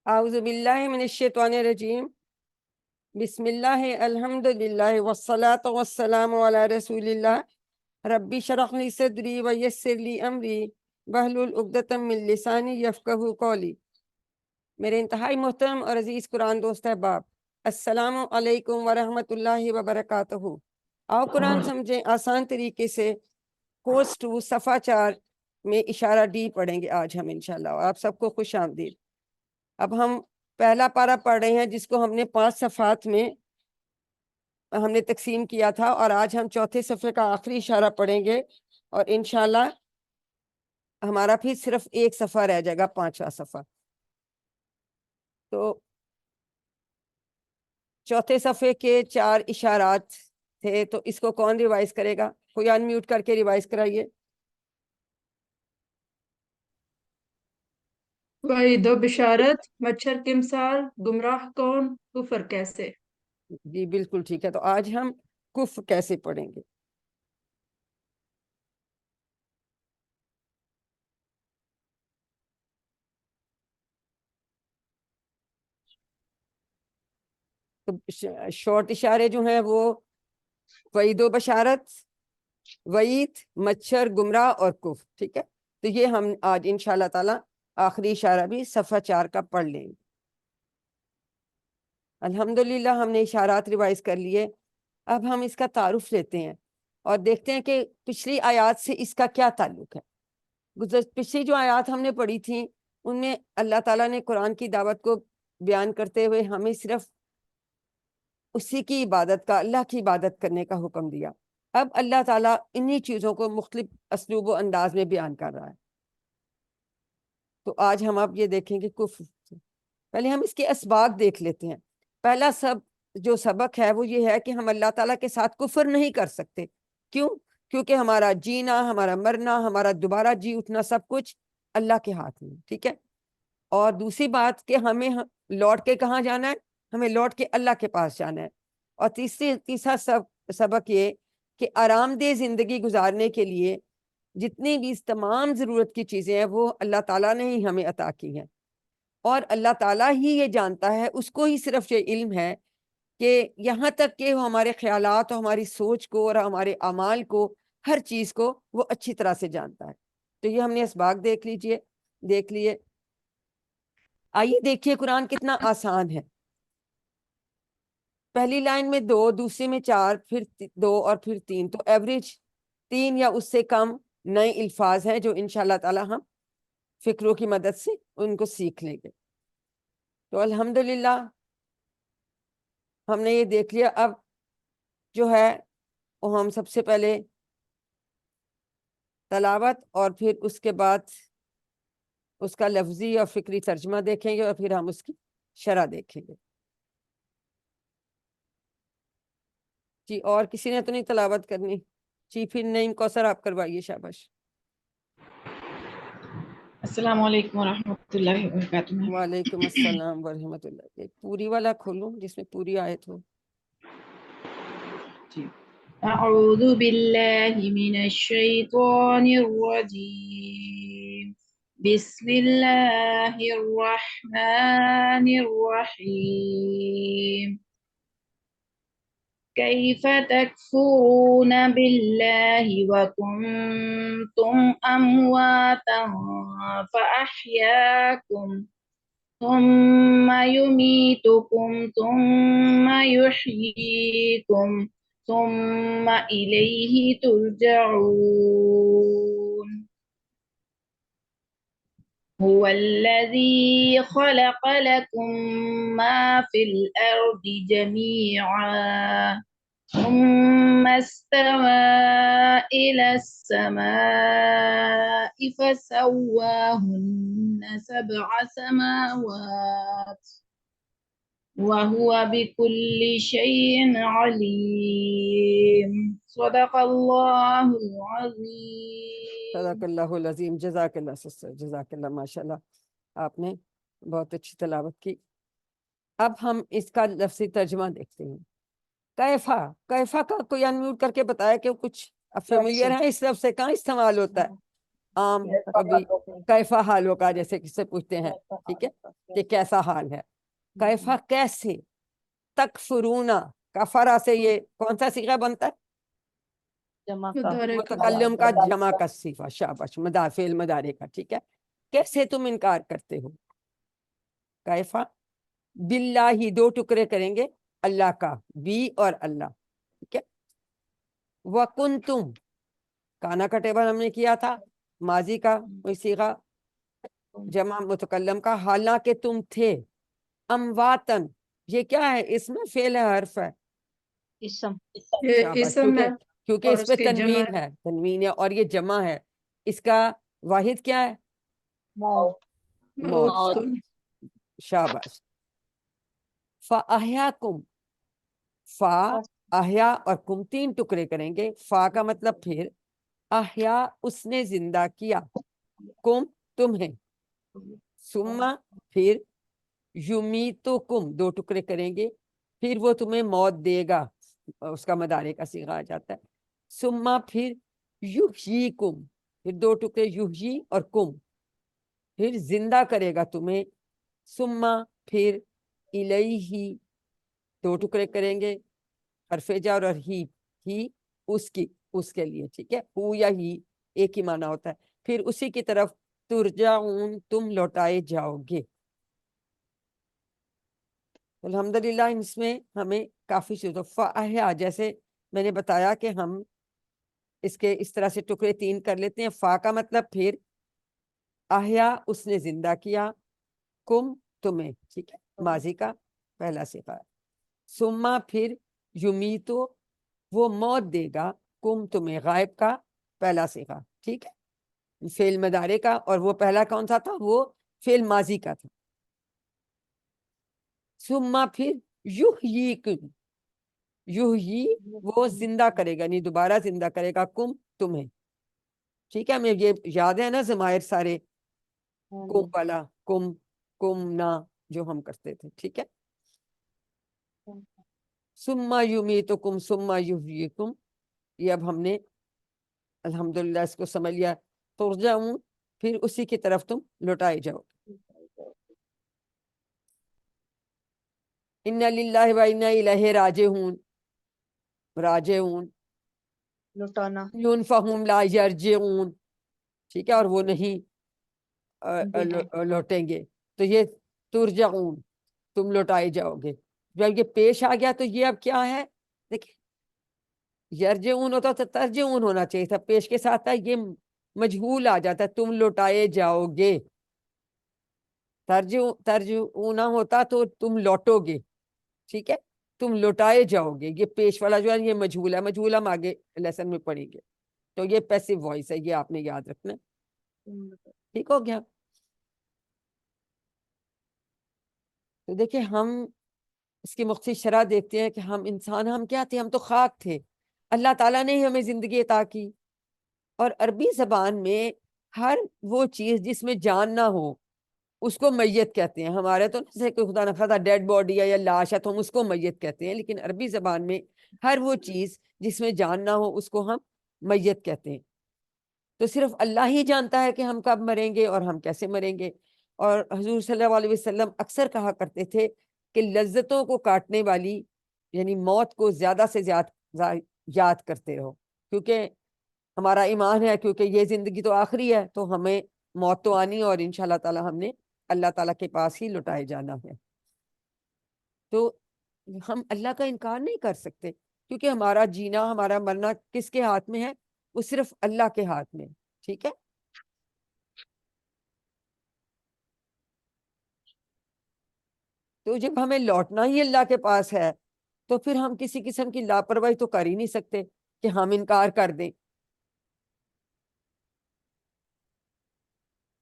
اعوذ باللہ من الشیطان الرجیم، بسم اللہ الحمدللہ والصلاة والسلام علی رسول اللہ، ربی اشرح لی صدری ویسر لی امری واحلل عقدۃ من لسانی یفقہوا قولی۔ میرے انتہائی محترم اور عزیز قرآن دوست احباب، السلام علیکم ورحمۃ اللہ وبرکاتہ۔ آؤ قرآن سمجھیں آسان طریقے سے۔ کورس 2 صفحہ 4 میں اشارہ ڈی پڑھیں گے آج ہم انشاءاللہ۔ آپ سب کو خوش آمدید۔ اب ہم پہلا پارہ پڑھ رہے ہیں جس کو ہم نے 5 صفحات میں ہم نے تقسیم کیا تھا، اور آج ہم چوتھے صفحے کا آخری اشارہ پڑھیں گے، اور انشاءاللہ ہمارا پھر صرف ایک صفحہ رہ جائے گا، 5واں صفحہ۔ تو چوتھے صفحے کے 4 اشارات تھے، تو اس کو کون ریوائز کرے گا؟ کوئی ان میوٹ کر کے ریوائز کرائیے۔ وعید و بشارت، مچھر کی مثال، گمراہ کون، کفر کیسے۔ جی بالکل ٹھیک ہے۔ تو آج ہم کفر کیسے پڑھیں گے۔ تو شارٹ اشارے جو ہیں وہ وعید و بشارت، وعید، مچھر، گمراہ اور کفر، ٹھیک ہے۔ تو یہ ہم آج انشاءاللہ تعالی آخری اشارہ بھی صفحہ 4 کا پڑھ لیں گے۔ الحمدللہ ہم نے اشارات ریوائز کر لیے۔ اب ہم اس کا تعارف لیتے ہیں اور دیکھتے ہیں کہ پچھلی آیات سے اس کا کیا تعلق ہے۔ پچھلی جو آیات ہم نے پڑھی تھیں ان میں اللہ تعالیٰ نے قرآن کی دعوت کو بیان کرتے ہوئے ہمیں صرف اسی کی عبادت کا، اللہ کی عبادت کرنے کا حکم دیا۔ اب اللہ تعالیٰ انہی چیزوں کو مختلف اسلوب و انداز میں بیان کر رہا ہے۔ تو آج ہم اب یہ دیکھیں گے کفر سے۔ پہلے ہم اس کے اسباق دیکھ لیتے ہیں۔ پہلا جو سبق ہے وہ یہ ہے کہ ہم اللہ تعالیٰ کے ساتھ کفر نہیں کر سکتے۔ کیوں؟ کیونکہ ہمارا جینا، ہمارا مرنا، ہمارا دوبارہ جی اٹھنا سب کچھ اللہ کے ہاتھ میں، ٹھیک ہے۔ اور دوسری بات کہ ہمیں لوٹ کے کہاں جانا ہے؟ ہمیں لوٹ کے اللہ کے پاس جانا ہے۔ اور تیسرا سبق یہ کہ آرام دہ زندگی گزارنے کے لیے جتنی بھی تمام ضرورت کی چیزیں ہیں وہ اللہ تعالیٰ نے ہی ہمیں عطا کی ہیں، اور اللہ تعالیٰ ہی یہ جانتا ہے، اس کو ہی صرف یہ علم ہے کہ یہاں تک کہ وہ ہمارے خیالات اور ہماری سوچ کو اور ہمارے اعمال کو، ہر چیز کو وہ اچھی طرح سے جانتا ہے۔ تو یہ ہم نے اسباق دیکھ لیے۔ آئیے دیکھیے قرآن کتنا آسان ہے۔ پہلی لائن میں 2، دوسری میں 4، پھر 2 اور پھر 3، تو ایوریج 3 یا اس سے کم نئے الفاظ ہیں جو انشاءاللہ تعالی ہم فکروں کی مدد سے ان کو سیکھ لیں گے۔ تو الحمدللہ ہم نے یہ دیکھ لیا۔ اب جو ہے وہ ہم سب سے پہلے تلاوت اور پھر اس کے بعد اس کا لفظی اور فکری ترجمہ دیکھیں گے، اور پھر ہم اس کی شرح دیکھیں گے۔ جی اور کسی نے تو نہیں تلاوت کرنی؟ جی پھر نہیں، کوثر آپ کروائیے، شاباش۔ السلام علیکم ورحمۃ اللہ وبرکاتہ۔ وعلیکم السلام ورحمۃ اللہ۔ ایک پوری والا کھولوں جس میں پوری آیت ہو۔ جی۔ اعوذ باللہ من الشیطان الرجیم، بسم اللہ الرحمن الرحیم۔ كيف تكفرون بالله وكنتم أمواتا فأحياكم ثم يميتكم ثم يحييكم ثم إليه ترجعون۔ هو الذي خلق لكم ما في الأرض جميعا ثم استوى إلى السماء فسواهن 7 سماوات وهو بكل شيء عليم۔ صدق الله العظيم۔ صدق اللہ العظیم۔ جزاک اللہ سسٹر، جزاک اللہ، ماشاءاللہ آپ نے بہت اچھی تلاوت کی۔ اب ہم اس کا لفظی ترجمہ دیکھتے ہیں۔ کیفا کا کوئی انمیوٹ کر کے بتایا کہ کچھ فیملیئر ہے اس لفظ سے، کہاں استعمال ہوتا ہے؟ عام کبھی کیفا حالوں کا جیسے کس سے پوچھتے ہیں، ٹھیک ہے، کہ کیسا حال ہے، کیفا کیسے، تکفرونا، کفرا سے یہ کون سا صیغہ بنتا ہے؟ مضارع کا متکلم کا جمع کا صیغہ، شاباش، فعل مضارع کا، ٹھیک ہے، کیسے تم انکار کرتے ہو، کیفا، باللہ، دو ٹکڑے کریں گے اللہ کا، بی اور اللہ، ٹھیک ہے، وکنتم، کانا کا ٹیبل ہم نے کیا تھا، ماضی کا کوئی صیغہ جمع متکلم کا، حالانکہ تم تھے، امواتن، یہ کیا ہے، اس میں فعل ہے، حرف ہے، اسم یہ شاباش، اسم ہے کیونکہ اور اس اس پہ کی جمع تنوین ہے، تنوین ہے اور یہ جمع ہے، اس کا واحد کیا ہے؟ موت موت، موت. شاباش، فَأَحْيَاكُمْ، فا، احیا اور کم، تین ٹکڑے کریں گے، فا کا مطلب پھر، احیا اس نے زندہ کیا، کم تمہیں، سما پھر، یمیتکم دو ٹکڑے کریں گے، پھر وہ تمہیں موت دے گا، اس کا مدارے کا صیغہ آ جاتا ہے، سما پھر، یحییکم، پھر دو ٹکڑے یحیی اور کم، پھر زندہ کرے گا تمہیں، سما پھر، الیہ دو ٹکڑے کریں گے، حرف جر اور ہی اس کے لیے، ٹھیک ہے، ہو یا ہی ایک ہی معنی ہوتا ہے، پھر اسی کی طرف ترجعون، تم لوٹائے جاؤ گے۔ الحمدللہ اس میں ہمیں کافی چیزوں، فاحیا، جیسے میں نے بتایا کہ ہم اس کے اس طرح سے ٹکڑے تین کر لیتے ہیں، فا کا مطلب پھر، احیا اس نے زندہ کیا، کم تمہیں، ٹھیک ہے، ماضی کا پہلا صیغہ، سما پھر، یمیتو وہ موت دے گا، کم تمہیں غائب کا پہلا صیغہ، ٹھیک ہے، فعل مضارع کا، اور وہ پہلا کون سا تھا؟ وہ فعل ماضی کا تھا، ثم پھر یحییکم، یحیی وہ زندہ کرے گا، نہیں دوبارہ زندہ کرے گا، کم تمہیں، ٹھیک ہے، ہمیں یہ یاد ہے نا ضمائر سارے، کم والا، کم نا جو ہم کرتے تھے، ٹھیک ہے، ثم یمیتکم ثم یحییکم، یہ اب ہم نے الحمدللہ اس کو سمجھ لیا، ترجعون پھر اسی کی طرف تم لوٹائے جاؤ، ان للہ و انا الیہ راجعون، راجعون، لوٹانا فہم لا یرجعون، ٹھیک ہے، اور وہ نہیں لوٹیں گے، تو یہ ترجعون تم لوٹائے جاؤ گے، جب یہ پیش آ گیا تو یہ اب کیا ہے، دیکھیں یرجعون ہوتا تو ترجعون ہونا چاہیے تھا، پیش کے ساتھ تھا، یہ مجہول آ جاتا ہے، تم لوٹائے جاؤ گے، ترجعون ہوتا تو تم لوٹو گے، ٹھیک ہے، تم لوٹائے جاؤ گے، یہ پیش والا جو ہے یہ مجہول ہے، مجہول ہم آگے لیسن میں پڑھیں گے، تو یہ پیسو وائس ہے، یہ آپ نے یاد رکھنا، ٹھیک ہو گیا۔ تو دیکھیں ہم اس کی مختصر شرح دیکھتے ہیں کہ ہم انسان، ہم کیا تھے؟ ہم تو خاک تھے، اللہ تعالیٰ نے ہی ہمیں زندگی عطا کی، اور عربی زبان میں ہر وہ چیز جس میں جان نہ ہو اس کو میت کہتے ہیں، ہمارے تو جیسے کوئی خدا نخواستہ ڈیڈ باڈی ہے یا لاش ہے تو ہم اس کو میت کہتے ہیں، لیکن عربی زبان میں ہر وہ چیز جس میں جان نہ ہو اس کو ہم میت کہتے ہیں، تو صرف اللہ ہی جانتا ہے کہ ہم کب مریں گے اور ہم کیسے مریں گے، اور حضور صلی اللہ علیہ وسلم اکثر کہا کرتے تھے کہ لذتوں کو کاٹنے والی یعنی موت کو زیادہ سے زیادہ یاد کرتے رہو، کیونکہ ہمارا ایمان ہے کیونکہ یہ زندگی تو آخری ہے، تو ہمیں موت تو آنی، اور انشاءاللہ تعالی ہم نے اللہ تعالیٰ کے پاس ہی لوٹائے جانا ہے، تو ہم اللہ کا انکار نہیں کر سکتے، کیونکہ ہمارا جینا ہمارا مرنا کس کے ہاتھ میں ہے؟ وہ صرف اللہ کے ہاتھ میں، ٹھیک ہے، تو جب ہمیں لوٹنا ہی اللہ کے پاس ہے تو پھر ہم کسی قسم کی لاپرواہی تو کر ہی نہیں سکتے کہ ہم انکار کر دیں۔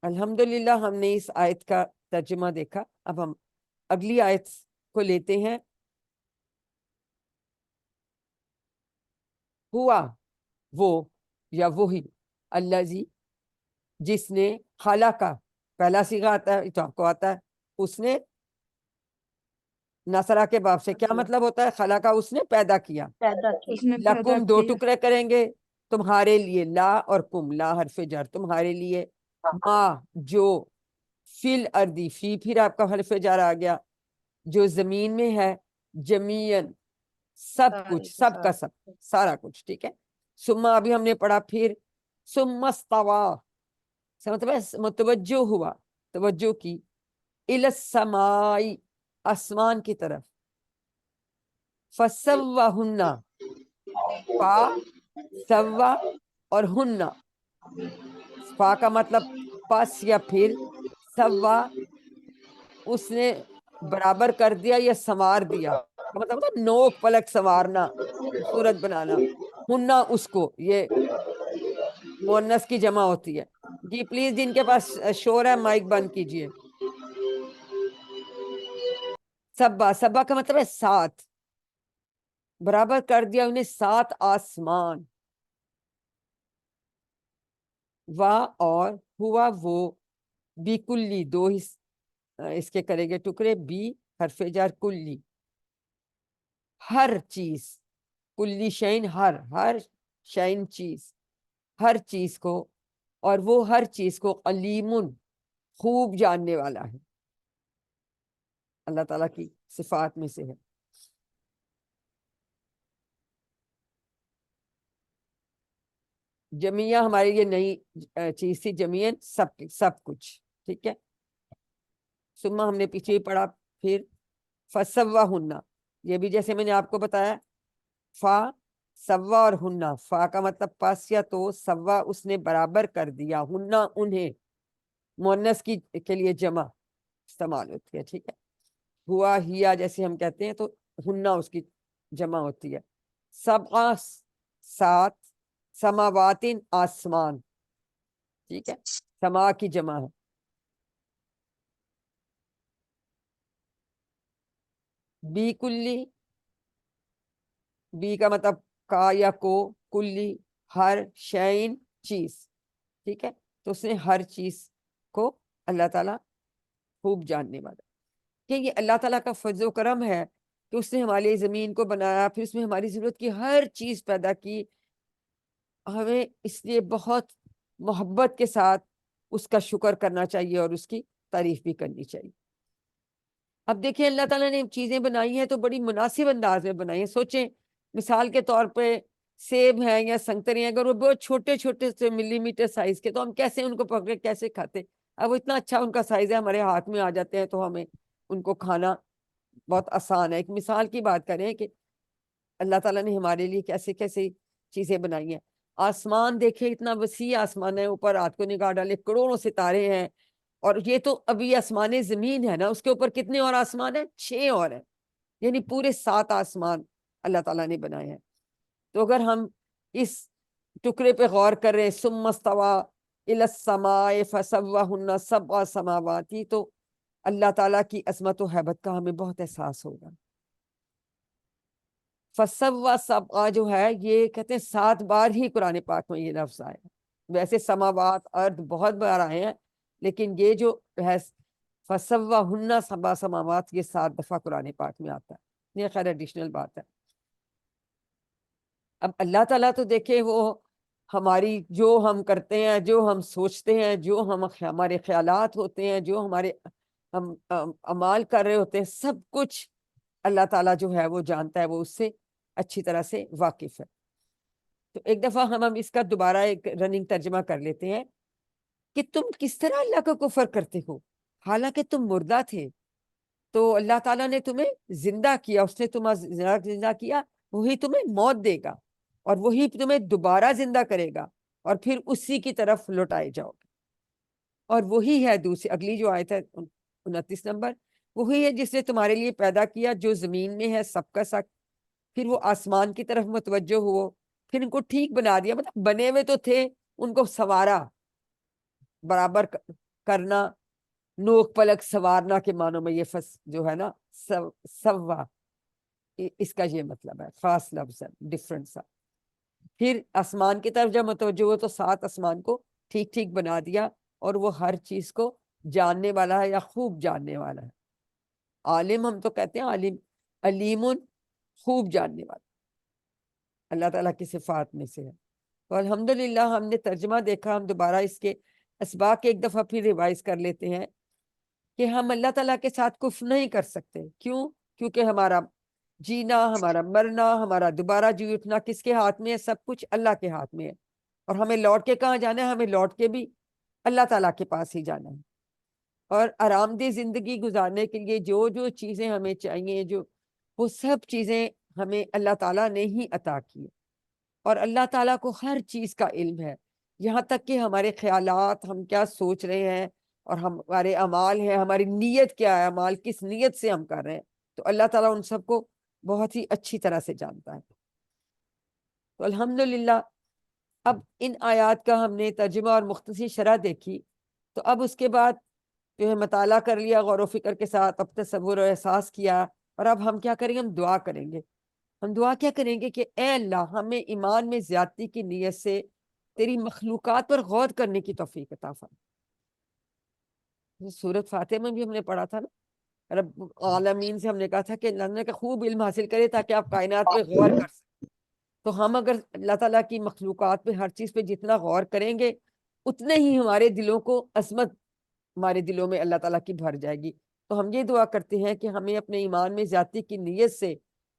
الحمدللہ ہم نے اس آیت کا ترجمہ دیکھا، اب ہم اگلی آیت کو لیتے ہیں، ہوا وہ یا وہی، الذی جس نے، خلقہ پہلا صیغہ آتا ہے، تو آپ کو آتا ہے، اس نے، نصرہ کے باب سے کیا مطلب ہوتا ہے؟ خلقہ اس نے پیدا کیا، پیدا کی اس نے پیدا لکم دو کیا، ٹکڑے کریں گے، تمہارے لیے، لا اور کم، لا حرف جر، تمہارے لیے، ما جو، فل اردی، فی پھر آپ کا حرف جر آ گیا، جو زمین میں ہے، جمین سب سارے کچھ، کے سب کا ساتھ. سب، سارا کچھ، ٹھیک ہے. سما ابھی ہم نے پڑھا، پھر ثم استوى، مطلب ہے متوجہ ہوا، توجہ کی، الی السماء، آسمان کی طرف، فسواہن، فا سوا اور ہن، فا کا مطلب پس یا پھر، سوا اس نے برابر کر دیا یا سنوار دیا، مطلب ہوتا ہے نوک پلک سنوارنا، خوبصورت بنانا. ہننا اس کو، یہ مؤنث کی جمع ہوتی ہے. جی پلیز جن کے پاس شور ہے مائک بند کیجئے. سبا، سبا کا مطلب ہے سات، برابر کر دیا انہیں سات آسمان. وا اور ہوا وہ، بی کلی، دو اس کے کرے گے ٹکڑے، بی حرف جر کلی، ہر چیز، کلی شین ہر شین چیز، ہر چیز کو، اور وہ ہر چیز کو علیم خوب جاننے والا ہے. اللہ تعالیٰ کی صفات میں سے ہے. جمیعہ ہمارے لیے نئی چیز تھی، جمیعن سب کچھ، ٹھیک ہے. ثم ہم نے پیچھے ہی پڑھا، پھر فسواہن، یہ بھی جیسے میں نے آپ کو بتایا، فا سوا اور ہننا، فا کا مطلب پس یا تو، سوا اس نے برابر کر دیا، ہننا انہیں، مؤنث کی کے لیے جمع استعمال ہوتی ہے، ٹھیک ہے. ہوا ہیا جیسے ہم کہتے ہیں تو ہننا اس کی جمع ہوتی ہے. سبع سات، سماواتن آسمان، ٹھیک ہے، سما کی جمع ہے. بی کلی، بی کا مطلب کا یا کو، کلی ہر، شین چیز، ٹھیک ہے. تو اس نے ہر چیز کو، اللہ تعالیٰ خوب جاننے والا، کہ یہ اللہ تعالیٰ کا فضل و کرم ہے کہ اس نے ہماری زمین کو بنایا، پھر اس میں ہماری ضرورت کی ہر چیز پیدا کی. ہمیں اس لیے بہت محبت کے ساتھ اس کا شکر کرنا چاہیے اور اس کی تعریف بھی کرنی چاہیے. اب دیکھیں اللہ تعالیٰ نے چیزیں بنائی ہیں تو بڑی مناسب انداز میں بنائی ہیں. سوچیں مثال کے طور پہ سیب ہیں یا سنگترے ہیں، اگر وہ بہت چھوٹے چھوٹے سے ملی میٹر سائز کے، تو ہم کیسے ان کو پکڑے کیسے کھاتے. اب وہ اتنا اچھا ان کا سائز ہے، ہمارے ہاتھ میں آ جاتے ہیں تو ہمیں ان کو کھانا بہت آسان ہے. ایک مثال کی بات کریں کہ اللہ تعالیٰ نے ہمارے لیے کیسے کیسے چیزیں بنائی ہیں. آسمان دیکھیں، اتنا وسیع آسمان ہے، اوپر رات کو نگاہ ڈالے کروڑوں ستارے ہیں، اور یہ تو ابھی آسمان زمین ہے نا، اس کے اوپر کتنے اور آسمان ہیں؟ 6 اور ہیں، یعنی پورے 7 آسمان اللہ تعالیٰ نے بنائے ہیں. تو اگر ہم اس ٹکڑے پہ غور کر رہے، ثم استوى الی السماء فسواہن سبع سماوات، تو اللہ تعالیٰ کی عظمت و ہیبت کا ہمیں بہت احساس ہوگا. فسوا سبع جو ہے، یہ کہتے ہیں 7 بار ہی قرآن پاک میں یہ لفظ آیا. ویسے سماوات ارض بہت بار آئے ہیں، لیکن یہ جو ہے فسواہن سبع سماوات، یہ 7 دفعہ قرآن پاک میں آتا ہے. یہ خیر ایڈیشنل بات ہے. اب اللہ تعالیٰ تو دیکھیں، وہ ہماری جو ہم کرتے ہیں، جو ہم سوچتے ہیں، جو ہمارے خیالات ہوتے ہیں، جو ہمارے ہم اعمال کر رہے ہوتے ہیں، سب کچھ اللہ تعالیٰ جو ہے وہ جانتا ہے، وہ اس سے اچھی طرح سے واقف ہے. تو ایک دفعہ ہم اس کا دوبارہ ایک رننگ ترجمہ کر لیتے ہیں کہ تم کس طرح اللہ کا کفر کرتے ہو، حالانکہ تم مردہ تھے تو اللہ تعالیٰ نے تمہیں زندہ کیا. اس نے تمہیں زندہ کیا، وہی تمہیں موت دے گا اور وہی تمہیں دوبارہ زندہ کرے گا، اور پھر اسی کی طرف لوٹائے جاؤ گے. اور وہی ہے دوسری اگلی جو آیت ہے 29 نمبر، وہی ہے جس نے تمہارے لیے پیدا کیا جو زمین میں ہے سب کا سب، پھر وہ آسمان کی طرف متوجہ ہو، پھر ان کو ٹھیک بنا دیا. مطلب بنے ہوئے تو تھے، ان کو سوارا، برابر کرنا، نوک پلک سوارنا کے معنوں میں یہ جو ہے نا سوا، اس کا یہ مطلب ہے، خاص لفظ ہے، ڈفرنٹ سا. پھر آسمان کی طرف جب متوجہ ہو تو 7 آسمان کو ٹھیک ٹھیک بنا دیا، اور وہ ہر چیز کو جاننے والا ہے یا خوب جاننے والا ہے. عالم ہم تو کہتے ہیں، عالم، علیم خوب جاننے والا، اللہ تعالیٰ کی صفات میں سے ہے. تو الحمدللہ ہم نے ترجمہ دیکھا. ہم دوبارہ اس کے اسباق ایک دفعہ پھر ریوائز کر لیتے ہیں کہ ہم اللہ تعالیٰ کے ساتھ کفر نہیں کر سکتے. کیوں؟ کیونکہ ہمارا جینا، ہمارا مرنا، ہمارا دوبارہ جی اٹھنا کس کے ہاتھ میں ہے؟ سب کچھ اللہ کے ہاتھ میں ہے. اور ہمیں لوٹ کے کہاں جانا ہے؟ ہمیں لوٹ کے بھی اللہ تعالیٰ کے پاس ہی جانا ہے. اور آرام دہ زندگی گزارنے کے لیے جو جو چیزیں ہمیں چاہیے، وہ سب چیزیں ہمیں اللہ تعالیٰ نے ہی عطا کی. اور اللہ تعالیٰ کو ہر چیز کا علم ہے، یہاں تک کہ ہمارے خیالات، ہم کیا سوچ رہے ہیں، اور ہمارے اعمال ہیں، ہماری نیت کیا ہے، اعمال کس نیت سے ہم کر رہے ہیں، تو اللہ تعالیٰ ان سب کو بہت ہی اچھی طرح سے جانتا ہے. تو الحمدللہ اب ان آیات کا ہم نے ترجمہ اور مختصر شرح دیکھی. تو اب اس کے بعد جو ہے مطالعہ کر لیا غور و فکر کے ساتھ، اب تصور و احساس کیا، اور اب ہم کیا کریں گے؟ ہم دعا کریں گے. ہم دعا کیا کریں گے کہ اے اللہ، ہمیں ایمان میں زیادتی کی نیت سے تیری مخلوقات پر غور کرنے کی توفیق عطا فرما. سورۃ فاتحہ میں بھی ہم نے پڑھا تھا نا، رب عالمین سے ہم نے کہا تھا کہ اللہ نے خوب علم حاصل کرے تاکہ آپ کائنات پہ غور کر سکیں. تو ہم اگر اللہ تعالیٰ کی مخلوقات پہ، ہر چیز پہ جتنا غور کریں گے، اتنے ہی ہمارے دلوں کو عظمت، ہمارے دلوں میں اللہ تعالیٰ کی بھر جائے گی. تو ہم یہ دعا کرتے ہیں کہ ہمیں اپنے ایمان میں زیادتی کی نیت سے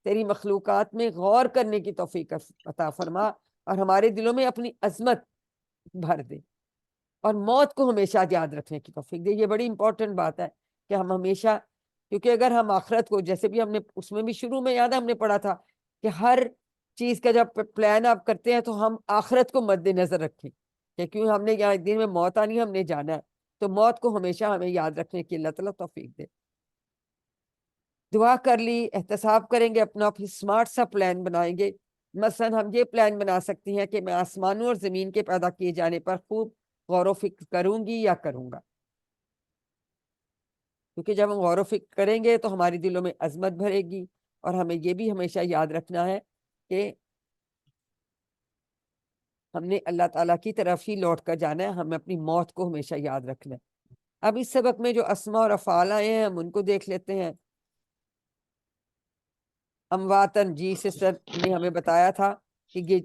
تیری مخلوقات میں غور کرنے کی توفیق عطا فرما، اور ہمارے دلوں میں اپنی عظمت بھر دے، اور موت کو ہمیشہ یاد رکھنے کی توفیق دے. یہ بڑی امپورٹنٹ بات ہے کہ ہم ہمیشہ، کیونکہ اگر ہم آخرت کو، جیسے بھی ہم نے اس میں بھی شروع میں یاد ہے ہم نے پڑھا تھا کہ ہر چیز کا جب پلان آپ کرتے ہیں تو ہم آخرت کو مد نظر رکھیں کہ کیوں ہم نے یہاں ایک دن میں موت آنی ہے، ہم نے جانا ہے. تو موت کو ہمیشہ ہمیں یاد رکھنے کی اللہ تعالیٰ توفیق دے. دعا کر لی، احتساب کریں گے اپنا، پھر اسمارٹ سا پلان بنائیں گے. مثلا ہم یہ پلان بنا سکتے ہیں کہ میں آسمانوں اور زمین کے پیدا کیے جانے پر خوب غور و فکر کروں گی یا کروں گا. کیونکہ جب ہم غور و فکر کریں گے تو ہماری دلوں میں عظمت بھرے گی. اور ہمیں یہ بھی ہمیشہ یاد رکھنا ہے کہ ہم نے اللہ تعالیٰ کی طرف ہی لوٹ کر جانا ہے. ہمیں اپنی موت کو ہمیشہ یاد رکھنا ہے. اب اس سبق میں جو اسماء اور افعال آئے ہیں ہم ان کو دیکھ لیتے ہیں. امواتن، جی سسٹر نے ہمیں بتایا تھا کہ یہ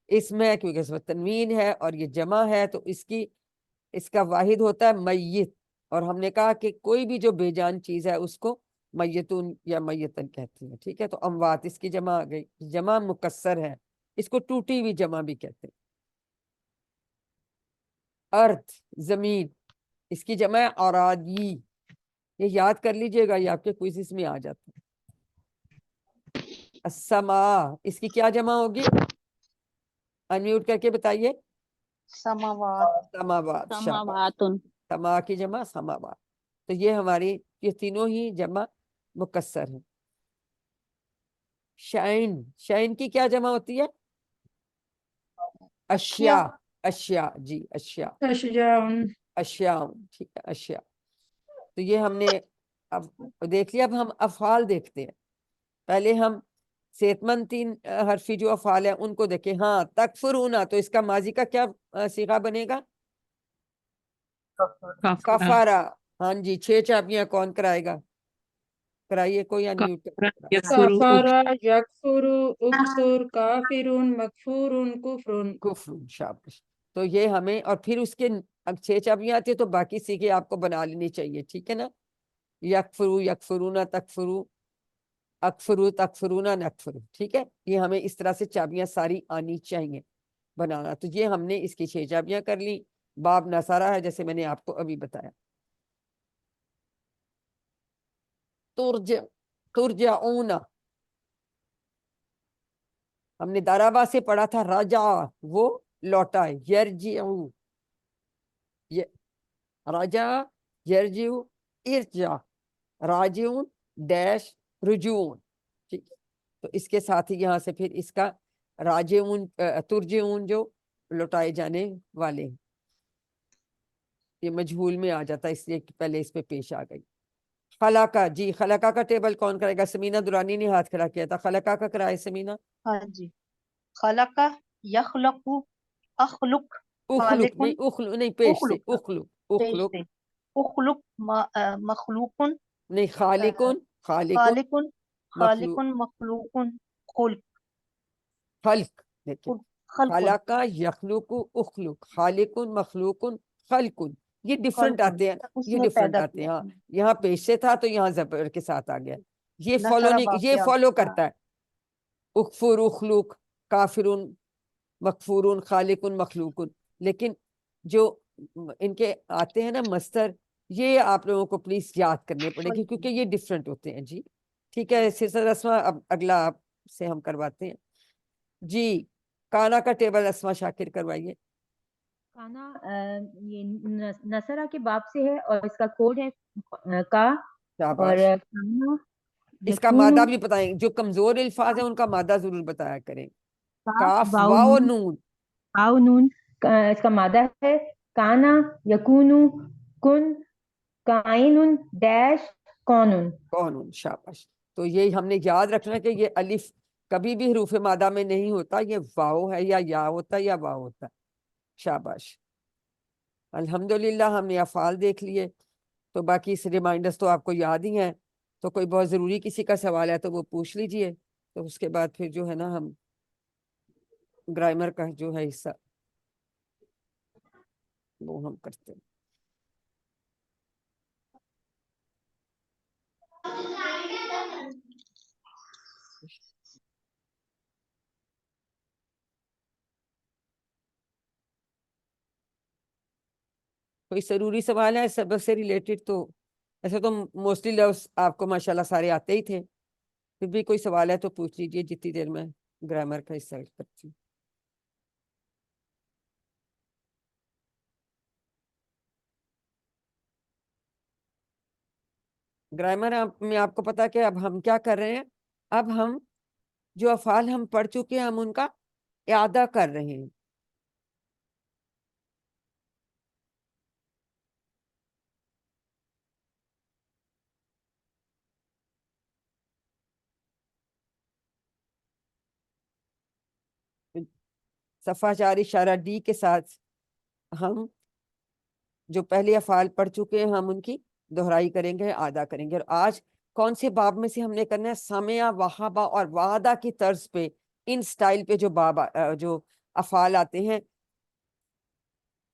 اسم ہے کیونکہ اس میں تنوین ہے اور یہ جمع ہے، تو اس کا واحد ہوتا ہے میت. اور ہم نے کہا کہ کوئی بھی جو بے جان چیز ہے اس کو میتون یا میتن کہتے ہیں. ٹھیک ہے، تو اموات اس کی جمع آ گئی. جمع مکسر ہے، اس کو ٹوٹی ہوئی جمع بھی کہتے ہیں. ارتھ، زمین، اس کی جمع ہے اراضی. یہ یاد کر لیجئے گا، یہ آپ کے کوئزز میں آ جاتا ہے. السماء، اس کی کیا جمع ہوگی؟ انمیوٹ کر کے بتائیے. سماوات. سماوات. سماواتن. سما کی جمع سماوات. تو یہ ہماری یہ تینوں ہی جمع مکسر ہیں. شائن، شائن کی کیا جمع ہوتی ہے؟ اشیاء. اشیاء، جی اشیاء. اشجاع. اشیاء، ٹھیک ہے، اشیاء. تو یہ ہم نے اب دیکھ لیا. اب ہم افعال دیکھتے ہیں. پہلے ہم صحت مند 3 حرفی جو افعال ہیں ان کو دیکھیں. ہاں، تکفرونا، تو اس کا ماضی کا کیا صیغہ بنے گا؟ کفارا. ہاں جی، 6 چابیاں کون کرائے گا؟ کرائیے کوئی انمیوٹ. کفارا، یکفر، اکفر، کافرون، مکفورون، کفرون. کفر، شاباش. تو یہ ہمیں، اور پھر اس کے 6 چابیاں آتی ہے تو باقی سیکھے آپ کو بنا لینی چاہیے. ٹھیک ہے نا؟ یکفرو، یکفرونا، تکفرو، اکفرو، تکفرونا، نکفرو. ٹھیک ہے، یہ ہمیں اس طرح سے چابیاں ساری آنی چاہیے بنانا. تو یہ ہم نے اس کی 6 چابیاں کر لی. باب نصارہ ہے جیسے میں نے آپ کو ابھی بتایا. ترجعون، ہم نے دارابا سے پڑھا تھا رجع، وہ لوٹا ہے. یرجعو، رجع، یرجعو، ارجع، راجعون ڈیش رجوعون. ٹھیک ہے، تو اس کے ساتھ ہی یہاں سے پھر اس کا راجعون، ترجعون جو لوٹائے جانے والے ہیں، یہ مجہول میں آ جاتا ہے، اس لیے پہلے اس پہ پیش آ گئی. خلقہ، جی خلقہ کا ٹیبل کون کرے گا؟ سمینہ درانی نے ہاتھ کھڑا کیا تھا. خلقہ کا کرائے سمینہ. ہاں جی. خلق، یخلق، اخلق، اخلق خالق، نہیں، اخلق نہیں، پیش سے اخلق، اخلق. پیش اخلق سے اخلق، مخلوق، نہیں، خالقن، خالقن، خالق، خالق، مخلوق، مخلوق، خلق، خلق. دیکھیں، خلق خالقہ یخلق اخلق، خالق مخلوق خلق، یہ ڈفرنٹ خلق آتے ہیں نا، اس یہ نے ڈفرنٹ پیدا آتے ہیں. کیا. ہاں یہاں پیش سے تھا تو یہاں زبر کے ساتھ آ گیا. یہ فالو نصر نہیں، یہ واقعہ. فالو ہاں. کرتا ہے. اکفر اخلوق، کافر مغفور، خالق مخلوق. لیکن جو ان کے آتے ہیں نا مصدر، یہ آپ لوگوں کو پلیز یاد کرنے پڑے گی خلق. کیونکہ یہ ڈفرنٹ ہوتے ہیں. جی ٹھیک ہے سلسلہ اسما اب اگلا آپ سے ہم کرواتے ہیں. جی کانا کا ٹیبل اسما شاکر کروائیے. کانا یہ نصرہ کے باب سے ہے اور اس کا کوڈ ہے کا. اور شاباش. کانا اس کا یکون مادہ بھی بتائیں، جو کمزور الفاظ ہیں ان کا مادہ ضرور بتایا کریں. کاف واو واو نون نون. آو نون. اس کا مادہ ہے کانا یکونو کن کائن ڈیش کونن. کون. شاباش. تو یہ ہم نے یاد رکھنا ہے کہ یہ الف کبھی بھی حروف مادہ میں نہیں ہوتا، یہ واو ہے یا ہوتا ہے یا واو ہوتا ہے. شاباش. الحمدللہ ہم نے افعال دیکھ لیے، تو باقی ریمائنڈرز تو آپ کو یاد ہی ہیں. تو کوئی بہت ضروری کسی کا سوال ہے تو وہ پوچھ لیجئے، تو اس کے بعد پھر جو ہے نا ہم گرامر کا جو ہے حصہ وہ ہم کرتے ہیں. کوئی ضروری سوال ہے سبق سے ریلیٹڈ؟ تو ایسے تو موسٹلی لفظ آپ کو ماشاءاللہ سارے آتے ہی تھے، پھر بھی کوئی سوال ہے تو پوچھ لیجئے جتنی دیر میں گرامر کا حصہ کرتی ہوں. گرامر میں آپ کو پتا کہ اب ہم کیا کر رہے ہیں، اب ہم جو افعال ہم پڑھ چکے ہیں ہم ان کا اعادہ کر رہے ہیں. صفحہ 4 اشارہ ڈی کے ساتھ ہم جو پہلے افعال پڑھ چکے ہیں ہم ان کی دہرائی کریں گے، اعادہ کریں گے. اور آج کون سے باب میں سے ہم نے کرنا ہے؟ سمع، وہابا اور وعدہ کی طرز پہ، ان سٹائل پہ جو باب جو افعال آتے ہیں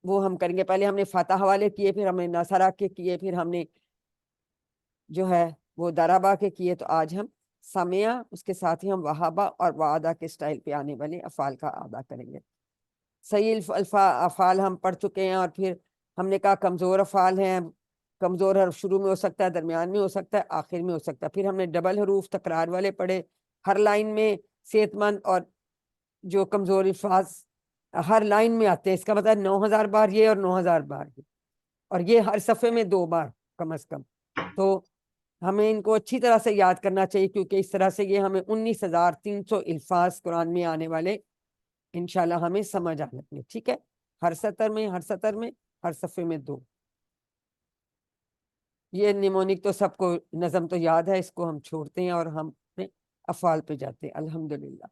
وہ ہم کریں گے. پہلے ہم نے فتح والے کیے، پھر ہم نے نصرہ کے کیے، پھر ہم نے جو ہے وہ ضربہ کے کیے. تو آج ہم سمع، اس کے ساتھ ہی ہم وہابا اور وعدہ کے سٹائل پہ آنے والے افعال کا اعادہ کریں گے. صحیح افعال ہم پڑھ چکے ہیں، اور پھر ہم نے کہا کمزور افعال ہیں. کمزور حرف شروع میں ہو سکتا ہے، درمیان میں ہو سکتا ہے، آخر میں ہو سکتا ہے. پھر ہم نے ڈبل حروف تکرار والے پڑھے، ہر لائن میں صحت مند اور جو کمزور الفاظ ہر لائن میں آتے ہیں. اس کا مطلب 9000 بار یہ اور 9000 بار یہ، اور یہ ہر صفحے میں 2 بار کم از کم. تو ہمیں ان کو اچھی طرح سے یاد کرنا چاہیے، کیونکہ اس طرح سے یہ ہمیں 19300 الفاظ قرآن میں آنے والے انشاءاللہ ہمیں سمجھ آنے لگے. ٹھیک ہے، ہر سطر میں ہر صفحے میں 2. یہ نیمونک تو سب کو نظم تو یاد ہے، اس کو ہم چھوڑتے ہیں اور ہم اپنے افعال پہ جاتے ہیں. الحمدللہ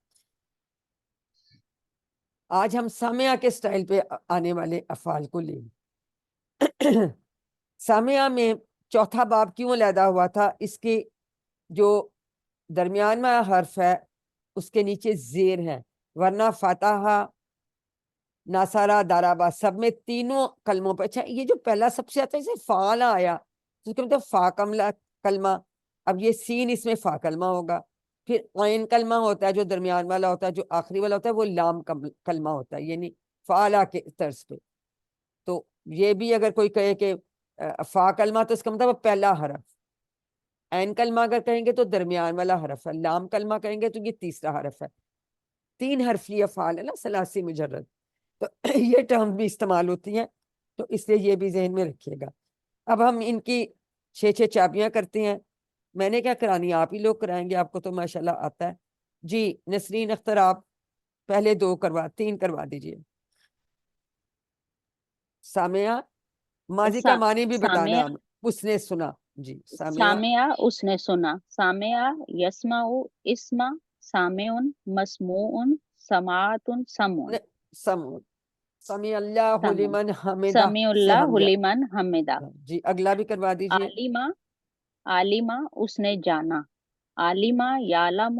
آج ہم سامعہ کے سٹائل پہ آنے والے افعال کو لیں. سامعہ میں چوتھا باب کیوں علیحدہ ہوا تھا؟ اس کے جو درمیان میں حرف ہے اس کے نیچے زیر ہے، ورنہ فاتحہ، ناصرہ، دارابا سب میں تینوں کلموں پہ. اچھا یہ جو پہلا سب سے آتا ہے اسے فعال آیا، تو اس کا مطلب فا کلمہ. اب یہ سین اس میں فا کلمہ ہوگا. پھر عین کلمہ ہوتا ہے جو درمیان والا ہوتا ہے، جو آخری والا ہوتا ہے وہ لام کلمہ ہوتا ہے، یعنی فعلا کے طرز پہ. تو یہ بھی اگر کوئی کہے کہ فا کلمہ تو اس کا مطلب پہلا حرف، عین کلمہ اگر کہیں گے تو درمیان والا حرف ہے، لام کلمہ کہیں گے تو یہ تیسرا حرف ہے. 3 حرفی افعال ہے نا، ثلاثی مجرد. تو یہ ٹرم بھی استعمال ہوتی ہیں، تو اس لیے یہ بھی ذہن میں رکھیے گا. اب ہم ان کی 6 چابیاں کرتے ہیں. میں نے کیا کرانی ہے، آپ ہی لوگ کرائیں گے، آپ کو تو ماشاءاللہ آتا ہے. جی نسرین اختر آپ پہلے 3 کروا دیجئے. سامعہ ماضی کا معنی بھی بتانا، سامعہ اس نے سنا. جی سامعہ سامعہ اس نے سنا. سامعہ یسمع اسمع سامعن مسموع سماعت سمع. سمع. سمیع اللہ سمع. لمن حمدہ سمیع سے ہم اللہ گیا. لمن حمدہ. جی اگلا بھی کروا دیجئے. عالمہ عالمہ اس نے جانا. عالمہ یعلم